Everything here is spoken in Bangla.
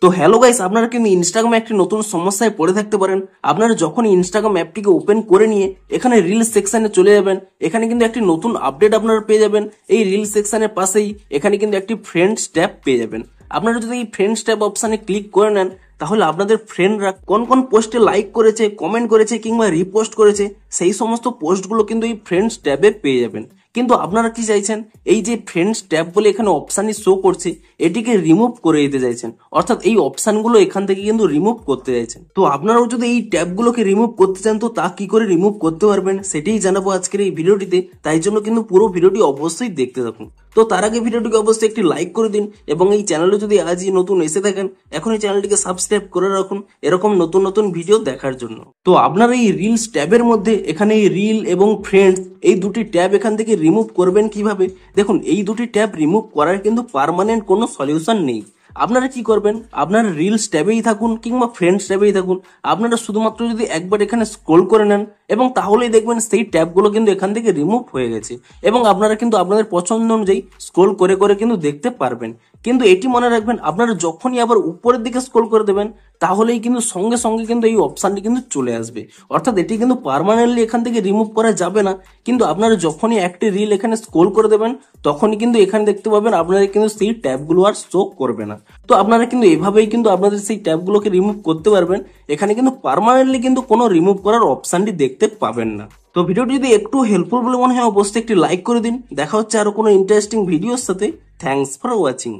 তো হ্যালো গাইস, আপনারা কিন্তু ইনস্টাগ্রামে একটি নতুন সমস্যায় পড়ে থাকতে পারেন। আপনারা যখন ইনস্টাগ্রাম অ্যাপটিকে ওপেন করে নিয়ে এখানে রিলস সেকশনে চলে যাবেন, এখানে কিন্তু একটি নতুন আপডেট আপনারা পেয়ে যাবেন। এই রিলস সেকশনের পাশেই এখানে কিন্তু একটি ফ্রেন্ডস ট্যাব পেয়ে যাবেন। আপনারা যদি এই ফ্রেন্ডস ট্যাব অপশানে ক্লিক করে নেন, তাহলে আপনাদের ফ্রেন্ডরা কোন কোন পোস্টে লাইক করেছে, কমেন্ট করেছে কিংবা রিপোস্ট করেছে, সেই সমস্ত পোস্টগুলো কিন্তু এই ফ্রেন্ডস ট্যাবে পেয়ে যাবেন। কিন্তু আপনারা কি চাইছেন, এই যে ফ্রেন্ডস ট্যাব বলে এখানে অপশানই শো করছে, এটিকে রিমুভ করে দিতে চাইছেন, অর্থাৎ এই অপশানগুলো এখান থেকে কিন্তু রিমুভ করতে চাইছেন। তো আপনারাও যদি এই ট্যাবগুলোকে রিমুভ করতে চান, তো তা কি করে রিমুভ করতে পারবেন সেটাই জানাবো আজকের এই ভিডিওটিতে। তাই জন্য কিন্তু পুরো ভিডিওটি অবশ্যই দেখতে থাকুন। তো তার আগে ভিডিওটিকে অবশ্যই একটি লাইক করে দিন, এবং এই চ্যানেলে যদি আজই নতুন এসে থাকেন, এখন এই চ্যানেলটিকে সাবস্ক্রাইব করে রাখুন এরকম নতুন নতুন ভিডিও দেখার জন্য। তো আপনারা এই রিলস ট্যাবের মধ্যে এখানে এই রিল এবং ফ্রেন্ডস এই দুটি ট্যাব এখান থেকে রিমুভ করবেন কিভাবে, দেখুন এই দুটি ট্যাব রিমুভ করার কিন্তু পার্মানেন্ট কোনো সলিউশন নেই। আপনারা কি করবেন, আপনারা রিলস ট্যাবেই থাকুন কিংবা ফ্রেন্ডস ট্যাবেই থাকুন, আপনারা শুধুমাত্র যদি একবার এখানে স্ক্রোল করে নেন, এবং তাহলেই দেখবেন সেই ট্যাবগুলো কিন্তু এখান থেকে রিমুভ হয়ে গেছে, এবং আপনারা কিন্তু আপনাদের পছন্দ অনুযায়ী স্ক্রোল করে করে কিন্তু দেখতে পারবেন। কিন্তু এটি মনে রাখবেন, আপনারা যখনই আবার উপরের দিকে স্ক্রোল করে দেবেন, তাহলেই কিন্তু সঙ্গে সঙ্গে কিন্তু এই অপশানটি কিন্তু চলে আসবে। অর্থাৎ এটি কিন্তু পার্মানেন্টলি এখান থেকে রিমুভ করা যাবে না, কিন্তু আপনারা যখনই একটি রিল এখানে স্ক্রোল করে দেবেন, তখনই কিন্তু এখানে দেখতে পাবেন আপনাদের কিন্তু সেই ট্যাবগুলো আর শো করবে না। তো আপনারা কিন্তু এভাবেই কিন্তু আপনাদের সেই ট্যাবগুলোকে রিমুভ করতে পারবেন। এখানে কিন্তু পার্মানেন্টলি কিন্তু কোনো রিমুভ করার অপশানটি দেখতে পাবেন না। তো ভিডিওটি যদি একটু হেল্পফুল বলে মনে হয়, অবশ্যই একটি লাইক করে দিন। দেখা হচ্ছে আরো কোনো ইন্টারেস্টিং ভিডিওর সাথে। Thanks for watching.